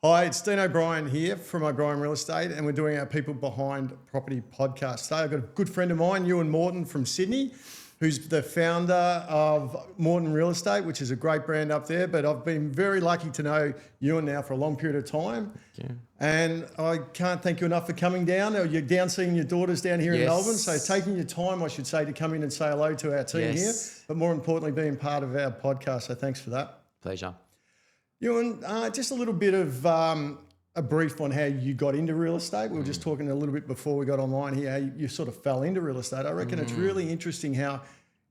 Hi, it's Dean O'Brien here from O'Brien Real Estate, and we're doing our People Behind Property podcast. Today I've got a good friend of mine, Ewan Morton from Sydney, who's the founder of Morton Real Estate, which is a great brand up there. But I've been very lucky to know Ewan now for a long period of time. Yeah. And I can't thank you enough for coming down. You're down seeing your daughters down here in Melbourne. So taking your time, I should say, to come in and say hello to our team here. But more importantly, being part of our podcast. So thanks for that. Pleasure. Ewan, just a little bit of a brief on how you got into real estate. We were just talking a little bit before we got online here, how you sort of fell into real estate. I reckon it's really interesting how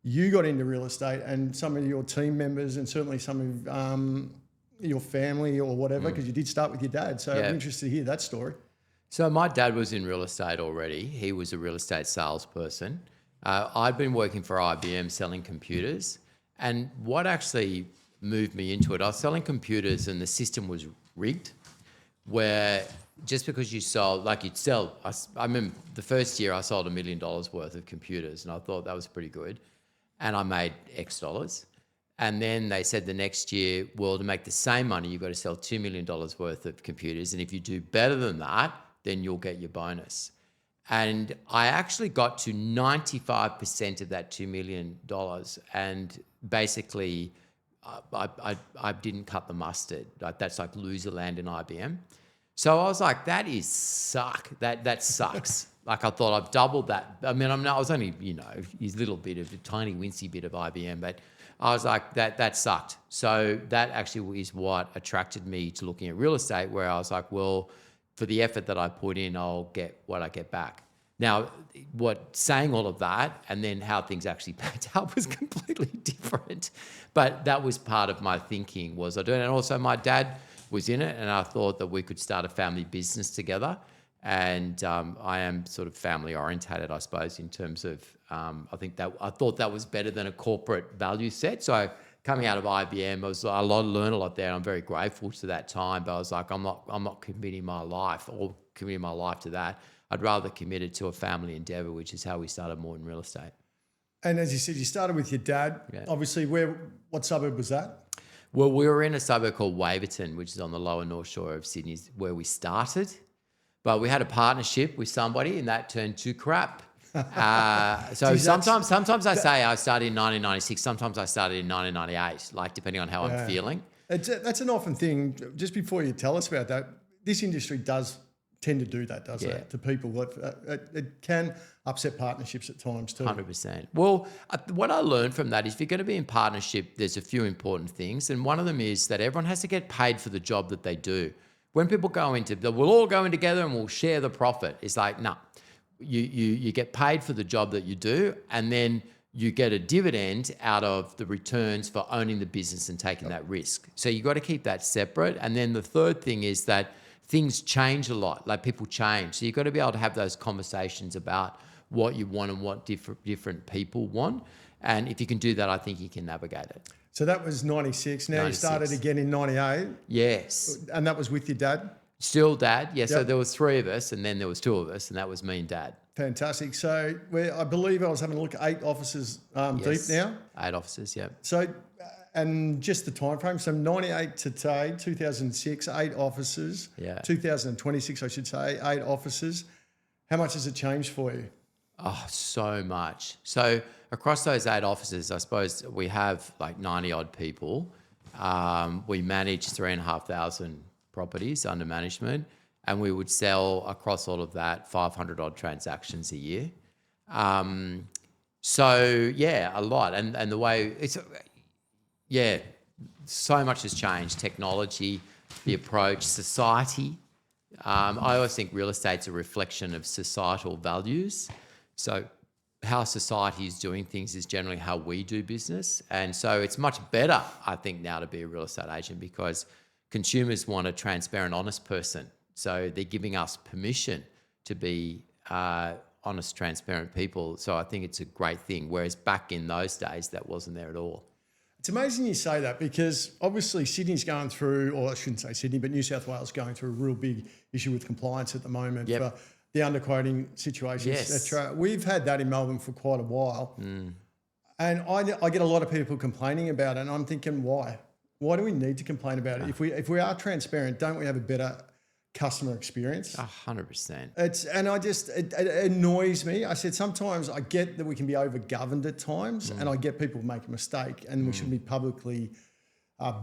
you got into real estate and some of your team members and certainly some of your family or whatever, because you did start with your dad. So I'm interested to hear that story. So my dad was in real estate already. He was a real estate salesperson. I'd been working for IBM selling computers. And what actually moved me into it, I was selling computers and the system was rigged, where just because you sold, like you'd sell, I remember the first year I sold $1 million worth of computers and I thought that was pretty good. And I made X dollars. And then they said the next year, well, to make the same money, you've got to sell $2 million worth of computers. And if you do better than that, then you'll get your bonus. And I actually got to 95% of that $2 million. And basically, I didn't cut the mustard. Like that's like loser land in IBM. So I was like, that is suck. That sucks. Like I thought I've doubled that. I mean, I was only, his little bit of a tiny wincy bit of IBM, but I was like, that sucked. So that actually is what attracted me to looking at real estate, where I was like, well, for the effort that I put in, I'll get what I get back. Now, saying all of that and then how things actually packed out was completely different. But that was part of my thinking was I do it. And also my dad was in it and I thought that we could start a family business together. And I am sort of family orientated, I suppose, in terms of I thought that was better than a corporate value set. So coming out of IBM, I learned a lot there. And I'm very grateful to that time. But I was like, I'm not committing my life to that. I'd rather commit it to a family endeavour, which is how we started Morton Real Estate. And as you said, you started with your dad. Yeah. Obviously, what suburb was that? Well, we were in a suburb called Waverton, which is on the lower north shore of Sydney, where we started. But we had a partnership with somebody and that turned to crap. So sometimes I say I started in 1996, sometimes I started in 1998, like depending on how I'm feeling. That's an often thing. Just before you tell us about that, this industry does tend to do that, doesn't it, to people? It can upset partnerships at times too. 100%. Well, what I learned from that is if you're going to be in partnership, there's a few important things. And one of them is that everyone has to get paid for the job that they do. When people go into, we'll all go in together and we'll share the profit. It's like, no, you get paid for the job that you do and then you get a dividend out of the returns for owning the business and taking that risk. So you've got to keep that separate. And then the third thing is that things change a lot, like people change. So you've got to be able to have those conversations about what you want and what different people want. And if you can do that, I think you can navigate it. So that was 96. Now 96. You started again in 98. Yes. And that was with your dad? Still dad, yeah. Yep. So there was 3 of us and then there was 2 of us and that was me and dad. Fantastic. So I believe I was having a look at 8 offices deep now. 8 offices, yeah. So, and just the time frame, so 98 to today, 2006, 8 offices. Yeah. 2026, I should say, 8 offices. How much has it changed for you? Oh, so much. So across those 8 offices, I suppose we have like 90 odd people. We manage 3,500 properties under management and we would sell across all of that 500 odd transactions a year. So yeah, a lot. And the way so much has changed. Technology, the approach, society. I always think real estate's a reflection of societal values. So how society is doing things is generally how we do business. And so it's much better, I think, now to be a real estate agent because consumers want a transparent, honest person. So they're giving us permission to be honest, transparent people. So I think it's a great thing. Whereas back in those days, that wasn't there at all. It's amazing you say that because obviously Sydney's going through, or I shouldn't say Sydney, but New South Wales going through a real big issue with compliance at the moment for the underquoting situations, etc. We've had that in Melbourne for quite a while. And I get a lot of people complaining about it and I'm thinking, why? Why do we need to complain about it? If we are transparent, don't we have a better customer experience? 100%. And it annoys me. I said sometimes I get that we can be over-governed at times, and I get people make a mistake, and we should be publicly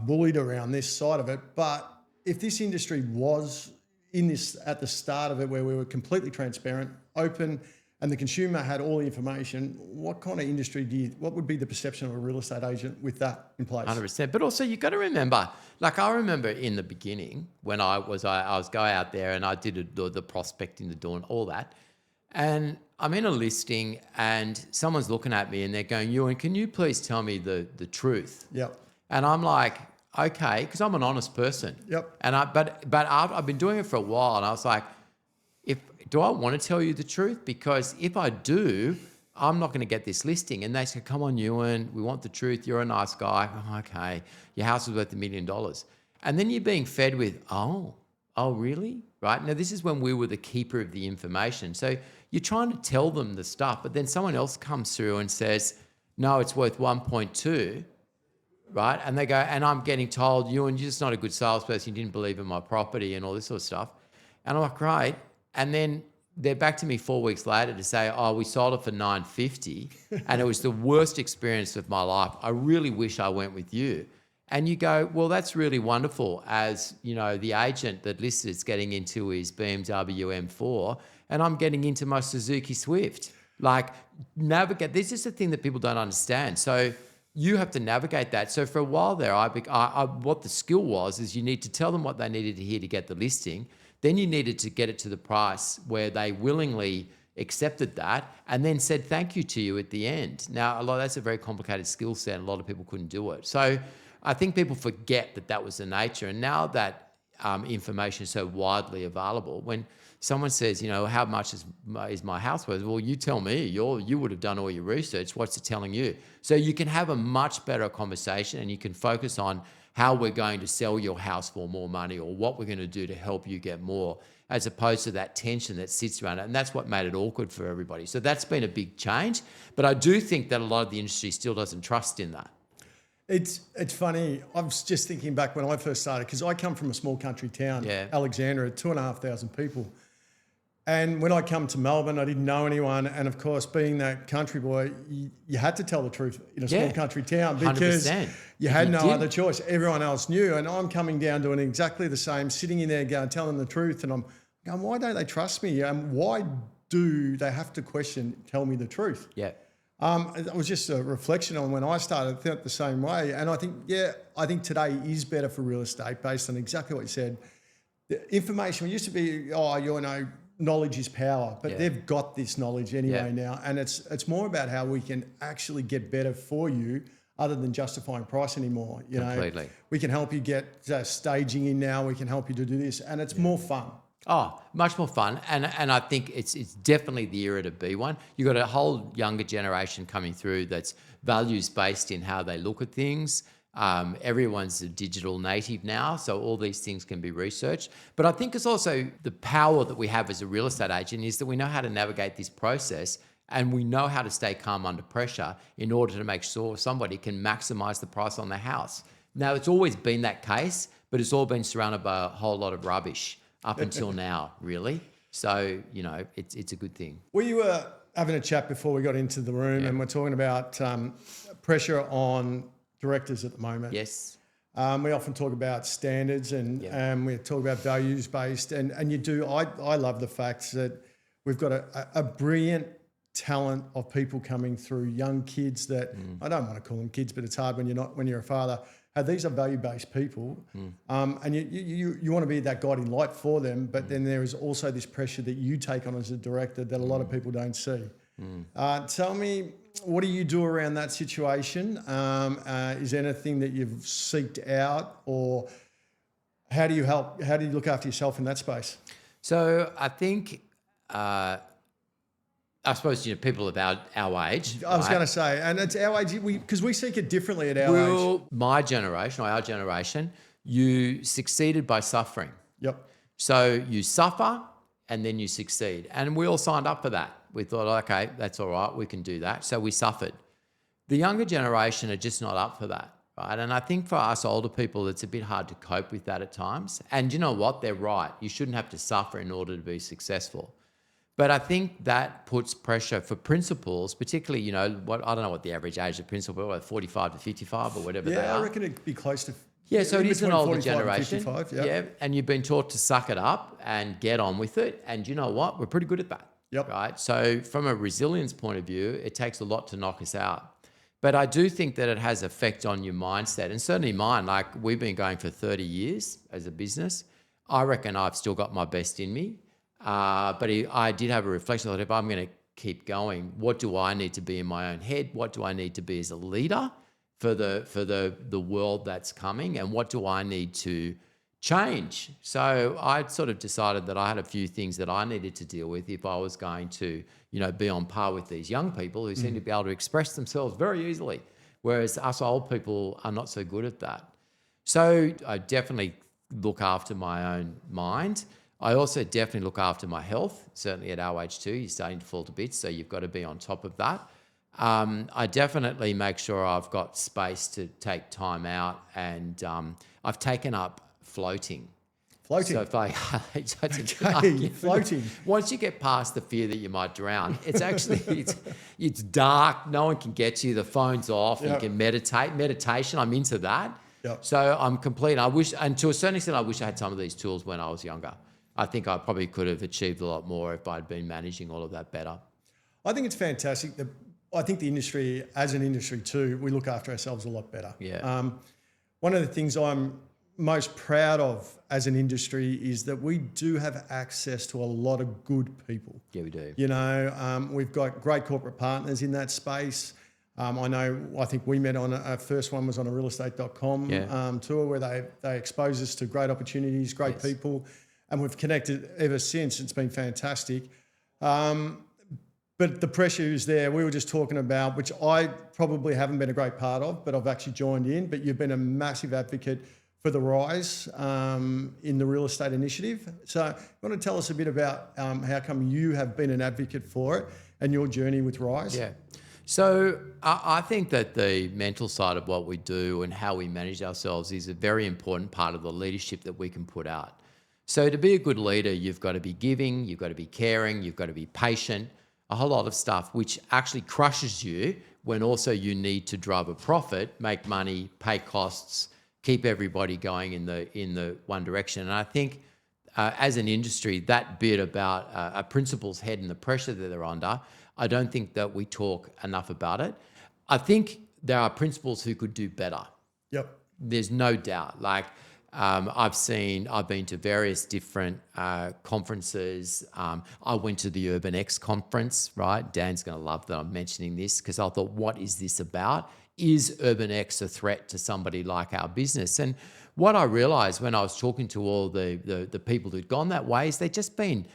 bullied around this side of it. But if this industry was in this at the start of it, where we were completely transparent, open, and the consumer had all the information, what kind of industry what would be the perception of a real estate agent with that in place? 100%. But also you've got to remember, like I remember in the beginning when I was going out there and I did the prospecting, the door and all that. And I'm in a listing and someone's looking at me and they're going, Ewan, can you please tell me the truth? Yep. And I'm like, okay, because I'm an honest person. Yep. And I've been doing it for a while and I was like, do I want to tell you the truth? Because if I do, I'm not going to get this listing. And they said, come on, Ewan, we want the truth. You're a nice guy. Oh, okay. Your house is worth $1 million. And then you're being fed with, oh, really? Right? Now, this is when we were the keeper of the information. So you're trying to tell them the stuff, but then someone else comes through and says, no, it's worth 1.2. Right? And they go, and I'm getting told, Ewan, you're just not a good salesperson. You didn't believe in my property and all this sort of stuff. And I'm like, great. And then they're back to me 4 weeks later to say, oh, we sold it for $950 and it was the worst experience of my life. I really wish I went with you. And you go, well, that's really wonderful. As you know, the agent that listed is getting into his BMW M4 and I'm getting into my Suzuki Swift. Like navigate. This is the thing that people don't understand. So you have to navigate that. So for a while there, what the skill was is you need to tell them what they needed to hear to get the listing. Then you needed to get it to the price where they willingly accepted that and then said thank you to you at the end. Now, that's a very complicated skill set and a lot of people couldn't do it. So I think people forget that was the nature. And now that information is so widely available, when someone says, how much is my house worth? Well, you tell me, you would have done all your research. What's it telling you? So you can have a much better conversation and you can focus on how we're going to sell your house for more money or what we're going to do to help you get more, as opposed to that tension that sits around it. And that's what made it awkward for everybody. So that's been a big change. But I do think that a lot of the industry still doesn't trust in that. It's funny. I was just thinking back when I first started, because I come from a small country town, Alexandria, 2,500 people. And when I come to Melbourne, I didn't know anyone. And of course, being that country boy, you had to tell the truth in a small country town because 100%. you had no other choice. Everyone else knew. And I'm coming down doing exactly the same, sitting in there going, telling the truth. And I'm going, why don't they trust me? Why do they have to tell me the truth? Yeah. It was just a reflection on when I started. I felt the same way. And I think today is better for real estate based on exactly what you said. The information, we used to be, knowledge is power, but they've got this knowledge anyway now. And it's more about how we can actually get better for you other than justifying price anymore. Completely. We can help you get staging in now. We can help you to do this. And it's more fun. Oh, much more fun. And I think it's definitely the era to be one. You've got a whole younger generation coming through that's values-based in how they look at things. Everyone's a digital native now, so all these things can be researched. But I think it's also the power that we have as a real estate agent is that we know how to navigate this process and we know how to stay calm under pressure in order to make sure somebody can maximize the price on their house. Now, it's always been that case, but it's all been surrounded by a whole lot of rubbish up until now, really. So, it's a good thing. We were having a chat before we got into the room and we're talking about pressure on directors at the moment. Yes. We often talk about standards and we talk about values-based and you do. I love the fact that we've got a brilliant talent of people coming through, young kids that I don't want to call them kids, but it's hard when you're a father. These are value-based people, and you want to be that guiding light for them, but then there is also this pressure that you take on as a director that a lot of people don't see. Tell me, what do you do around that situation? Is there anything that you've seeked out, or how do you help? How do you look after yourself in that space? So I think, I suppose people of our age. I was going to say, and it's our age because we seek it differently at our age. My generation, or our generation, you succeeded by suffering. Yep. So you suffer and then you succeed, and we all signed up for that. We thought, okay, that's all right, we can do that. So we suffered. The younger generation are just not up for that, right? And I think for us older people, it's a bit hard to cope with that at times. And you know what? They're right. You shouldn't have to suffer in order to be successful. But I think that puts pressure for principals, particularly, I don't know what the average age of principal, whether 45 to 55 or whatever they are. Yeah, I reckon it'd be close to. Yeah, so it is an between older 45 and generation. 55, yeah, and you've been taught to suck it up and get on with it. And you know what? We're pretty good at that. Yep. Right. So from a resilience point of view, it takes a lot to knock us out. But I do think that it has effect on your mindset, and certainly mine. Like, we've been going for 30 years as a business. I reckon I've still got my best in me. But I did have a reflection that if I'm going to keep going, what do I need to be in my own head? What do I need to be as a leader for the world that's coming? And what do I need to change? So I sort of decided that I had a few things that I needed to deal with if I was going to, be on par with these young people who seem to be able to express themselves very easily, whereas us old people are not so good at that. So I definitely look after my own mind. I also definitely look after my health. Certainly at our age too, you're starting to fall to bits, so you've got to be on top of that. I definitely make sure I've got space to take time out, and I've taken up floating. Floating. So if I, floating. Once you get past the fear that you might drown, it's actually it's dark. No one can get you. The phone's off. Yep. You can meditate. Meditation. I'm into that. Yep. So I'm complete. I wish, and to a certain extent, I wish I had some of these tools when I was younger. I think I probably could have achieved a lot more if I'd been managing all of that better. I think it's fantastic. I think the industry, as an industry too, we look after ourselves a lot better. Yeah. One of the things I'm most proud of as an industry is that we do have access to a lot of good people. Yeah, we do. We've got great corporate partners in that space. I think we met on our first one was on a realestate.com tour where they exposed us to great opportunities, great people, and we've connected ever since. It's been fantastic. But the pressure is there. We were just talking about, which I probably haven't been a great part of, but I've actually joined in. But you've been a massive advocate for the RISE in the real estate initiative. So you want to tell us a bit about how come you have been an advocate for it and your journey with RISE? Yeah. So I think that the mental side of what we do and how we manage ourselves is a very important part of the leadership that we can put out. So to be a good leader, you've got to be giving, you've got to be caring, you've got to be patient, a whole lot of stuff which actually crushes you when also you need to drive a profit, make money, pay costs, keep everybody going in the one direction. And I think as an industry, that bit about a principal's head and the pressure that they're under, I don't think that we talk enough about it. I think there are principals who could do better. Yep. There's no doubt. Like I've been to various different conferences. I went to the Urban X conference, right? Dan's going to love that I'm mentioning this because I thought, what is this about? Is Urban X a threat to somebody like our business? And what I realized when I was talking to all the people who'd gone that way is they'd just been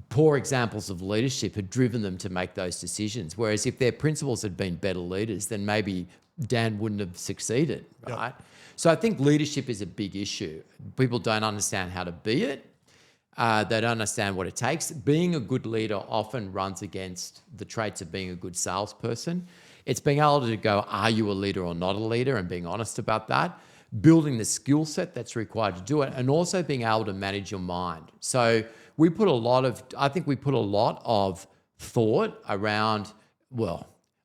poor examples of leadership had driven them to make those decisions. Whereas if their principals had been better leaders, then maybe Dan wouldn't have succeeded, right? Yep. So I think leadership is a big issue. People don't understand how to be it. They don't understand what it takes. Being a good leader often runs against the traits of being a good salesperson. It's being able to go, are you a leader or not a leader, and being honest about that. Building the skill set that's required to do it, and also being able to manage your mind. So we put a lot of thought around,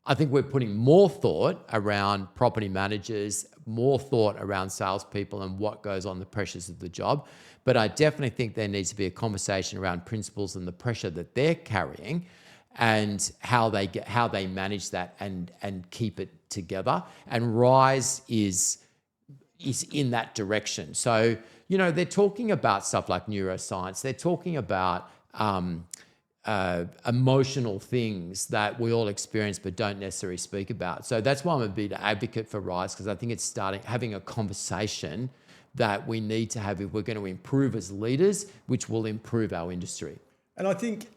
I think we're putting more thought around property managers, more thought around salespeople and what goes on, the pressures of the job. But I definitely think there needs to be a conversation around principals and the pressure that they're carrying and how they manage that and keep it together. And RISE is in that direction. So, they're talking about stuff like neuroscience. They're talking about emotional things that we all experience but don't necessarily speak about. So that's why I'm a big advocate for RISE, because I think it's having a conversation that we need to have if we're going to improve as leaders, which will improve our industry. And I think,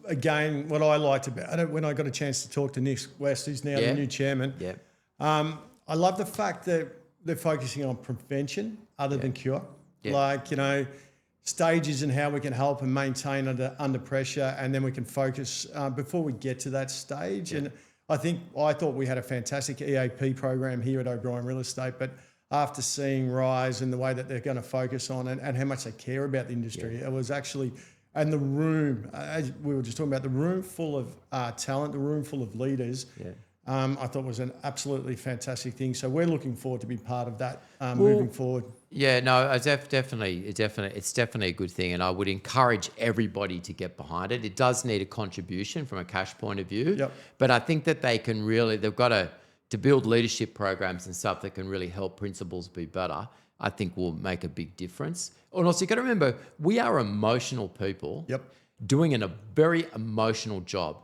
again, what I liked about it, when I got a chance to talk to Nick West, who's now the new chairman, I love the fact that they're focusing on prevention other than cure. Like, stages and how we can help and maintain under pressure, and then we can focus before we get to that stage. And I thought we had a fantastic EAP program here at O'Brien Real Estate, but after seeing Rise and the way that they're going to focus on it and how much they care about the industry, it was actually, and the room, as we were just talking about, the room full of talent, the room full of leaders, I thought was an absolutely fantastic thing. So we're looking forward to be part of that moving forward. Yeah, no, it's definitely a good thing, and I would encourage everybody to get behind it. It does need a contribution from a cash point of view, but I think that they've got to build leadership programs and stuff that can really help principals be better. I think will make a big difference. And also, you got to remember, we are emotional people doing a very emotional job.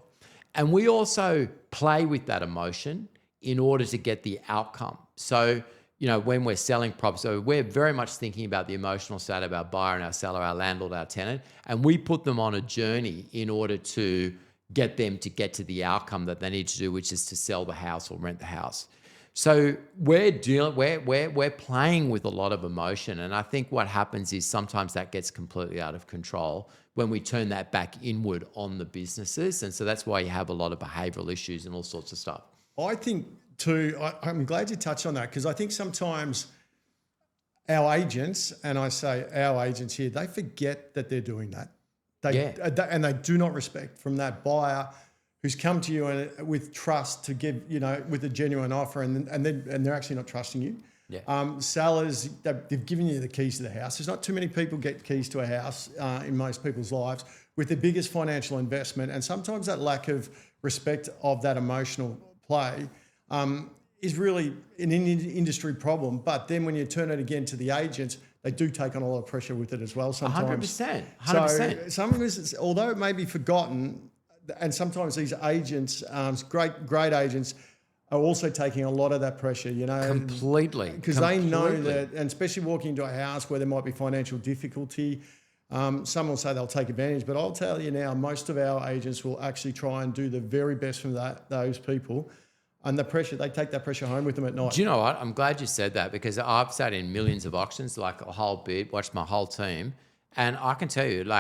And we also play with that emotion in order to get the outcome. So, when we're selling property, so we're very much thinking about the emotional state of our buyer and our seller, our landlord, our tenant, and we put them on a journey in order to get them to get to the outcome that they need to do, which is to sell the house or rent the house. So we're playing with a lot of emotion, and I think what happens is sometimes that gets completely out of control when we turn that back inward on the businesses, and so that's why you have a lot of behavioural issues and all sorts of stuff. I think too, I'm glad you touched on that, because I think sometimes our agents, and I say our agents here, they forget that they're doing that. And they do not respect from that buyer who's come to you with trust to give, with a genuine offer, and they're actually not trusting you. Sellers, they've given you the keys to the house. There's not too many people get keys to a house in most people's lives with the biggest financial investment, and sometimes that lack of respect of that emotional play is really an industry problem. But then when you turn it again to the agents, they do take on a lot of pressure with it as well sometimes. 100%. So some of this, although it may be forgotten, and sometimes these agents, great agents, are also taking a lot of that pressure, Completely. because they know that, and especially walking into a house where there might be financial difficulty, some will say they'll take advantage, but I'll tell you now, most of our agents will actually try and do the very best from those people. And the pressure, they take that pressure home with them at night. Do you know what? I'm glad you said that, because I've sat in millions of auctions, like a whole bit, watched my whole team, and I can tell you,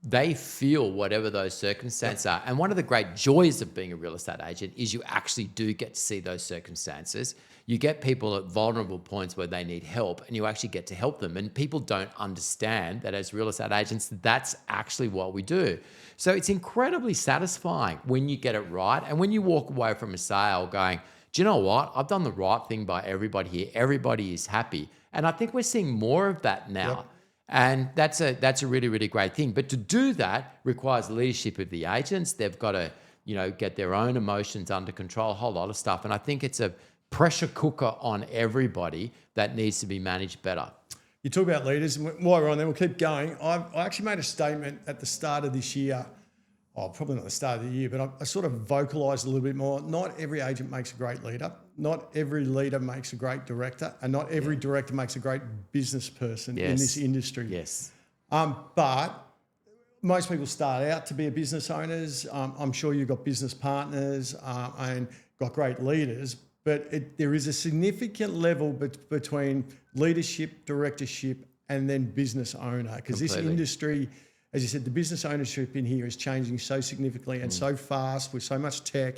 they feel whatever those circumstances are. And one of the great joys of being a real estate agent is you actually do get to see those circumstances. You get people at vulnerable points where they need help, and you actually get to help them. And people don't understand that as real estate agents, that's actually what we do. So it's incredibly satisfying when you get it right. And when you walk away from a sale going, do you know what? I've done the right thing by everybody here. Everybody is happy. And I think we're seeing more of that now. And that's a really, really great thing. But to do that requires leadership of the agents. They've got to, get their own emotions under control, a whole lot of stuff. And I think it's a pressure cooker on everybody that needs to be managed better. You talk about leaders, and while we're on there, we'll keep going. I actually made a statement at the start of this year, probably not the start of the year, but I sort of vocalised a little bit more. Not every agent makes a great leader. Not every leader makes a great director, and not every director makes a great business person in this industry. Yes. But most people start out to be business owners. I'm sure you've got business partners and got great leaders, but there is a significant level between leadership, directorship, and then business owner, because this industry, as you said, the business ownership in here is changing so significantly and so fast with so much tech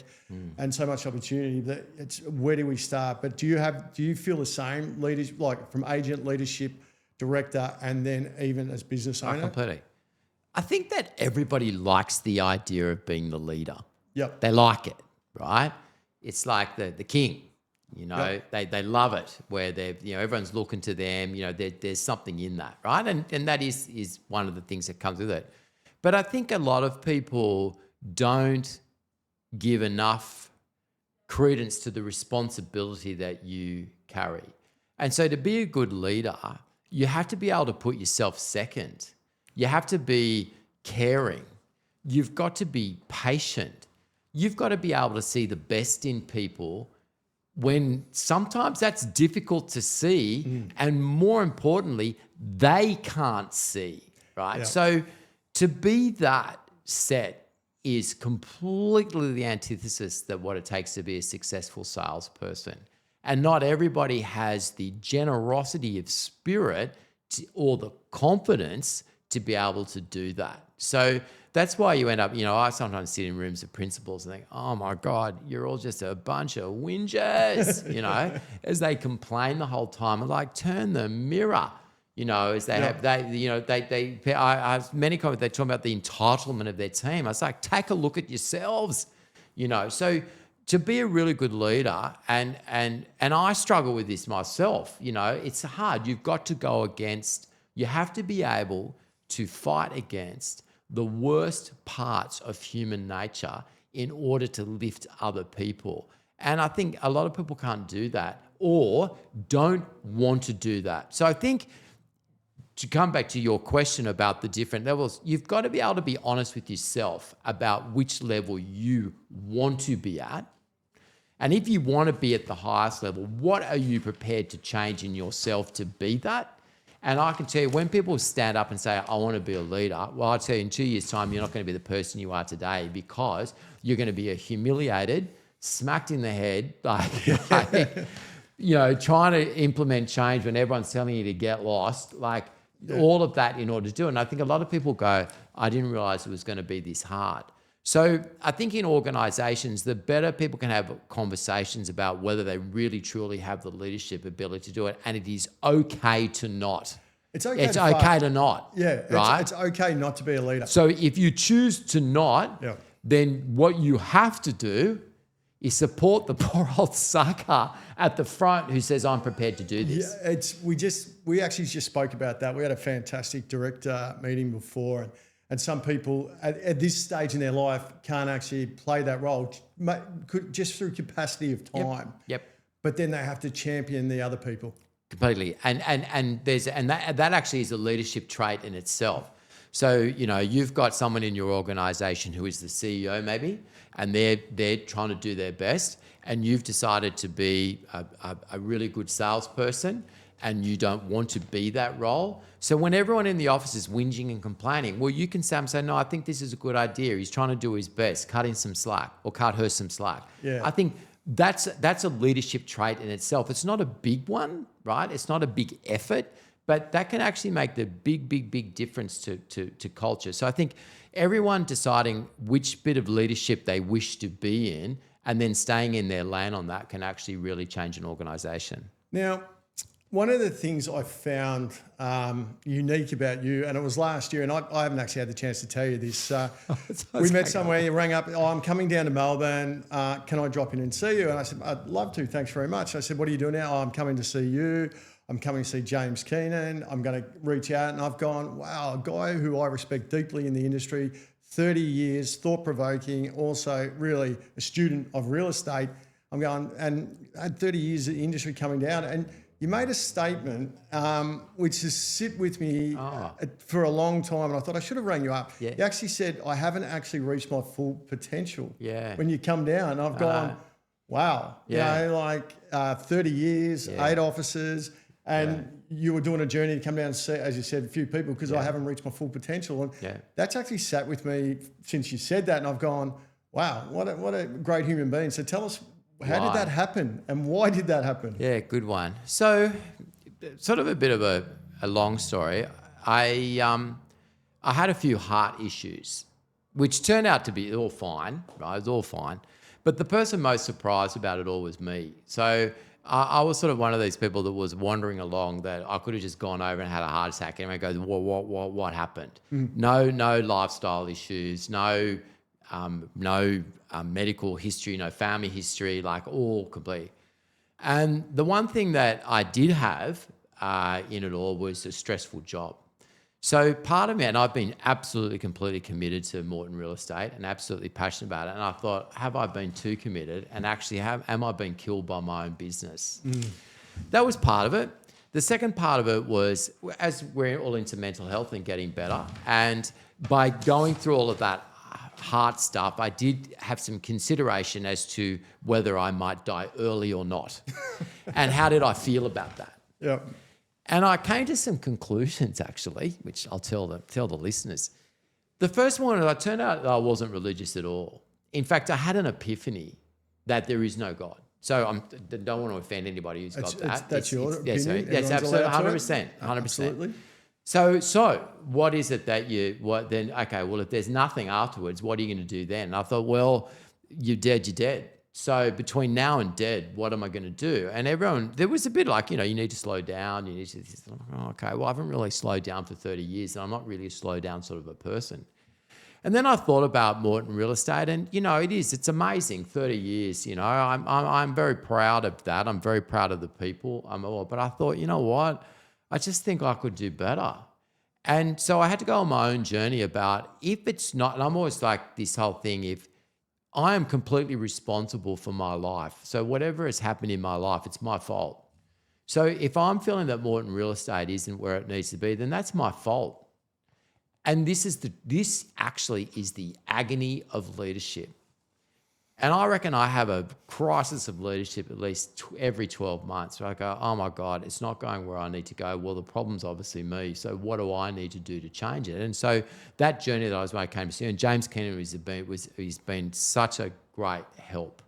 and so much opportunity that it's, where do we start? But do you feel the same, leaders, like from agent, leadership, director, and then even as business owner? Completely. I think that everybody likes the idea of being the leader. Yep. They like it, right? It's like the king. They love it, where they're, everyone's looking to them, there's something in that, right? And that is one of the things that comes with it. But I think a lot of people don't give enough credence to the responsibility that you carry. And so to be a good leader, you have to be able to put yourself second. You have to be caring. You've got to be patient. You've got to be able to see the best in people when sometimes that's difficult to see, and more importantly, they can't see, right? Yeah. So to be that set is completely the antithesis of what it takes to be a successful salesperson. And not everybody has the generosity of spirit or the confidence to be able to do that. So that's why you end up, I sometimes sit in rooms of principals and think, oh my God, you're all just a bunch of whingers, as they complain the whole time. I'm like, turn the mirror, as they have, I have many comments, they talk about the entitlement of their team. I was like, take a look at yourselves, so to be a really good leader, and I struggle with this myself, it's hard. You've got to go against, you have to be able to fight against the worst parts of human nature in order to lift other people. And I think a lot of people can't do that or don't want to do that. So I think, to come back to your question about the different levels, you've got to be able to be honest with yourself about which level you want to be at. And if you want to be at the highest level, what are you prepared to change in yourself to be that? And I can tell you, when people stand up and say, I want to be a leader, well, I'll tell you, in 2 years' time, you're not going to be the person you are today, because you're going to be humiliated, smacked in the head, trying to implement change when everyone's telling you to get lost, all of that in order to do it. And I think a lot of people go, I didn't realize it was going to be this hard. So I think in organizations, the better people can have conversations about whether they really truly have the leadership ability to do it. And it is okay to not. It's okay to not. Yeah, right? It's okay not to be a leader. So if you choose to not, then what you have to do is support the poor old sucker at the front who says, I'm prepared to do this. Yeah, we actually just spoke about that. We had a fantastic director meeting before, and some people at this stage in their life can't actually play that role just through capacity of time. Yep. But then they have to champion the other people. Completely. And that actually is a leadership trait in itself. So, you've got someone in your organization who is the CEO maybe, and they're trying to do their best, and you've decided to be a really good salesperson, and you don't want to be that role. So when everyone in the office is whinging and complaining, well, you can say, no, I think this is a good idea. He's trying to do his best, cut him some slack or cut her some slack. Yeah. I think that's a leadership trait in itself. It's not a big one, right? It's not a big effort, but that can actually make the big difference to culture. So I think everyone deciding which bit of leadership they wish to be in and then staying in their lane on that can actually really change an organization. Now, one of the things I found unique about you, and it was last year, and I haven't actually had the chance to tell you this. We met somewhere, you rang up, I'm coming down to Melbourne, can I drop in and see you? And I said, I'd love to, thanks very much. I said, what are you doing now? I'm coming to see you. I'm coming to see James Keenan. I'm going to reach out. And I've gone, wow, a guy who I respect deeply in the industry, 30 years, thought-provoking, also really a student of real estate. I'm going, and I had 30 years of the industry coming down. And you made a statement which has sit with me for a long time, and I thought I should have rang you up. Yeah. You actually said, I haven't actually reached my full potential. Yeah. When you come down, I've gone, wow. Yeah. 30 years, 8 offices, and you were doing a journey to come down and see, as you said, a few people, because I haven't reached my full potential. And that's actually sat with me since you said that, and I've gone, wow, what a great human being. So tell us, how did that happen, and why did that happen? Yeah, good one. So, sort of a bit of a long story. I had a few heart issues, which turned out to be all fine, right? It was all fine. But the person most surprised about it all was me. So I was sort of one of these people that was wandering along that I could have just gone over and had a heart attack, and everyone goes, what happened? No lifestyle issues, no medical history, no family history, all complete. And the one thing that I did have in it all was a stressful job. So part of me, and I've been absolutely, completely committed to Morton Real Estate and absolutely passionate about it. And I thought, have I been too committed? And actually, am I being killed by my own business? That was part of it. The second part of it was, as we're all into mental health and getting better, and by going through all of that heart stuff, I did have some consideration as to whether I might die early or not. And how did I feel about that? Yeah. And I came to some conclusions, actually, which I'll tell the listeners. The first one, it turned out that I wasn't religious at all. In fact, I had an epiphany that there is no God. So I don't want to offend anybody who's got that. That's your opinion. Yes, absolutely, 100%. 100%. Absolutely. So what is it that what then, okay, well, if there's nothing afterwards, what are you going to do then? And I thought, well, you're dead. So between now and dead, what am I going to do? And there was a bit like, you need to slow down. You need to, okay, well, I haven't really slowed down for 30 years and I'm not really a slow down sort of a person. And then I thought about Morton Real Estate and, it's amazing, 30 years, I'm very proud of that. I'm very proud of the people. But I thought, you know what? I just think I could do better. And so I had to go on my own journey about if it's not, and I'm always like this whole thing, if I am completely responsible for my life. So whatever has happened in my life, it's my fault. So if I'm feeling that Morton Real Estate isn't where it needs to be, then that's my fault. And this actually is the agony of leadership. And I reckon I have a crisis of leadership at least every 12 months where I go, oh my God, it's not going where I need to go. Well, the problem's obviously me. So what do I need to do to change it? And so that journey that I was when I came to see, and James Keenan he's been such a great help.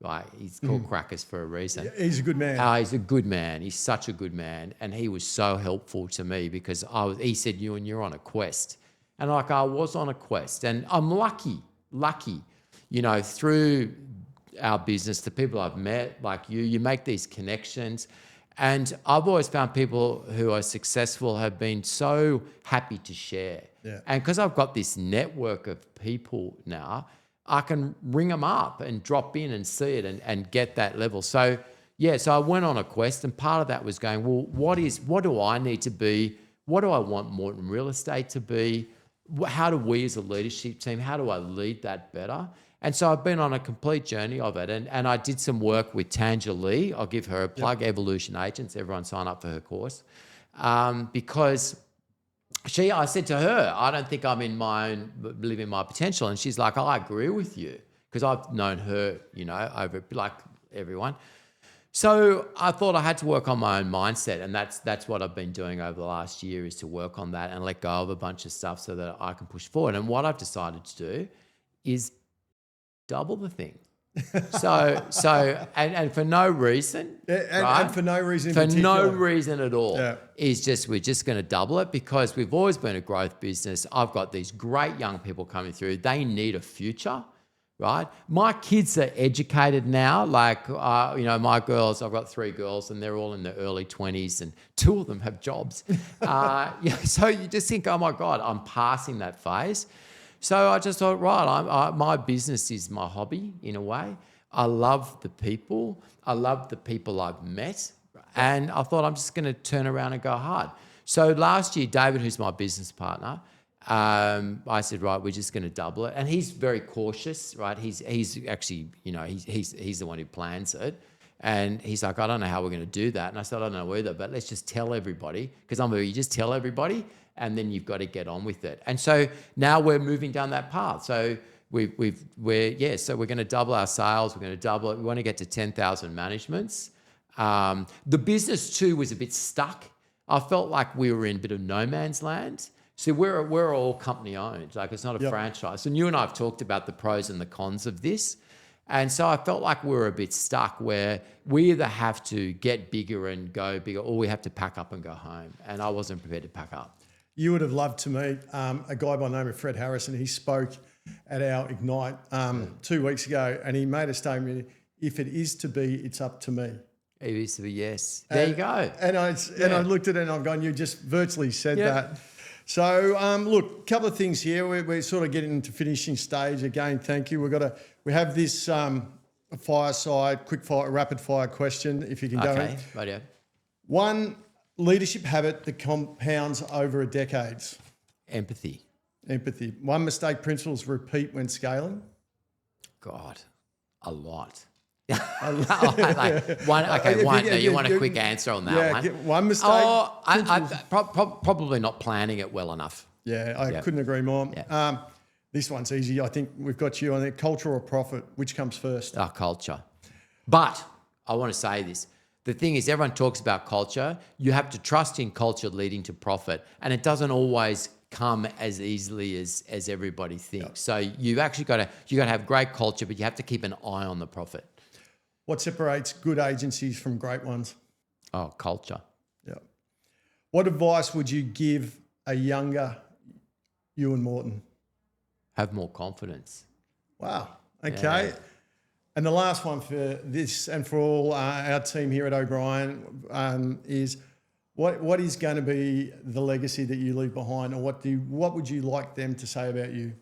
Right? He's called Crackers for a reason. Yeah, he's a good man. He's a good man. He's such a good man. And he was so helpful to me because he said, Ewan, you're on a quest. And I was on a quest. And I'm lucky, through our business, the people I've met, like you make these connections. And I've always found people who are successful have been so happy to share. Yeah. And because I've got this network of people now, I can ring them up and drop in and see it and get that level. So I went on a quest, and part of that was going, well, what do I need to be? What do I want Morton Real Estate to be? How do we as a leadership team, how do I lead that better? And so I've been on a complete journey of it. And I did some work with Tanja Lee. I'll give her a plug, Evolution Agents. Everyone sign up for her course. Because I said to her, I don't think I'm living my potential. And she's like, I agree with you. Because I've known her, over like everyone. So I thought I had to work on my own mindset. And that's what I've been doing over the last year, is to work on that and let go of a bunch of stuff so that I can push forward. And what I've decided to do is double the thing. And for no reason. And for no reason in For particular. no reason at all. Yeah. We're just going to double it because we've always been a growth business. I've got these great young people coming through. They need a future, right? My kids are educated now. Like, my girls, I've got 3 girls and they're all in their early 20s and 2 of them have jobs. So you just think, oh my God, I'm passing that phase. So I just thought, right, my business is my hobby in a way. I love the people. I love the people I've met. And I thought I'm just going to turn around and go hard. So last year, David, who's my business partner, I said, right, we're just going to double it. And he's very cautious, right? He's actually, he's the one who plans it. And he's like, I don't know how we're going to do that. And I said, I don't know either, but let's just tell everybody. Because you just tell everybody, and then you've got to get on with it. And so now we're moving down that path. So we're going to double our sales. We're going to double it. We want to get to 10,000 managements. The business too was a bit stuck. I felt like we were in a bit of no man's land. So we're all company owned. Like, it's not a franchise. And you and I have talked about the pros and the cons of this. And so I felt like we were a bit stuck where we either have to get bigger and go bigger, or we have to pack up and go home. And I wasn't prepared to pack up. You would have loved to meet a guy by the name of Fred Harrison. He spoke at our Ignite 2 weeks ago, and he made a statement, if it is to be, it's up to me. It is to be, yes. There you go. And I looked at it and I'm going, you just virtually said that. So, look, a couple of things here. We're sort of getting into finishing stage. Again, thank you. We have this fireside, rapid fire question, if you can go in. Okay, radio. One leadership habit that compounds over a decades. Empathy. One mistake principles repeat when scaling. God, a lot. One. You want a quick answer on that one? One mistake. Probably not planning it well enough. Yeah, I couldn't agree more. Yeah. This one's easy. I think we've got you on there. Culture or profit? Which comes first? Culture. But I want to say this. The thing is, everyone talks about culture. You have to trust in culture leading to profit. And it doesn't always come as easily as everybody thinks. So you've actually got to have great culture, but you have to keep an eye on the profit. What separates good agencies from great ones? Culture. Yeah. What advice would you give a younger Ewan Morton? Have more confidence. Wow. Okay. Yeah. And the last one for this and for all our team here at O'Brien is what is going to be the legacy that you leave behind, or what would you like them to say about you?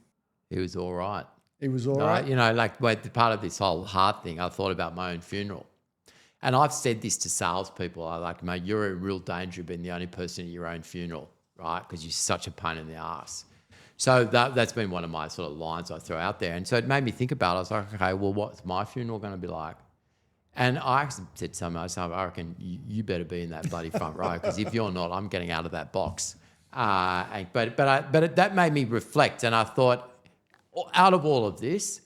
He was all right. It was all right. You know, like part of this whole heart thing, I thought about my own funeral. And I've said this to salespeople. I like, mate, you're in real danger of being the only person at your own funeral, right? Because you're such a pain in the ass. So that's been one of my sort of lines I throw out there. And so it made me think about it. I was like, okay, well, what's my funeral going to be like? And I actually said to someone, I reckon you better be in that bloody front row, because if you're not, I'm getting out of that box. But that made me reflect, and I thought, out of all of this,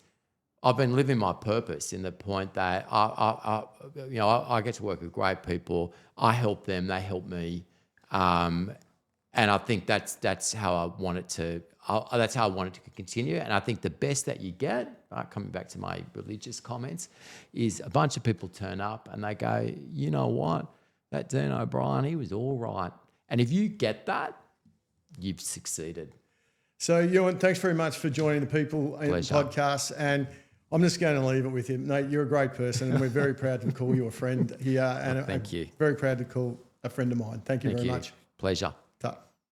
I've been living my purpose in the point that I get to work with great people. I help them, they help me, and I think that's how I want it to. That's how I want it to continue. And I think the best that you get, coming back to my religious comments, is a bunch of people turn up and they go, you know what, that Dean O'Brien, he was all right. And if you get that, you've succeeded. So, Ewan, thanks very much for joining the People in the podcast. And I'm just going to leave it with you. Mate, you're a great person, and we're very proud to call you a friend here. And thank you. Very proud to call a friend of mine. Thank you very much. Pleasure.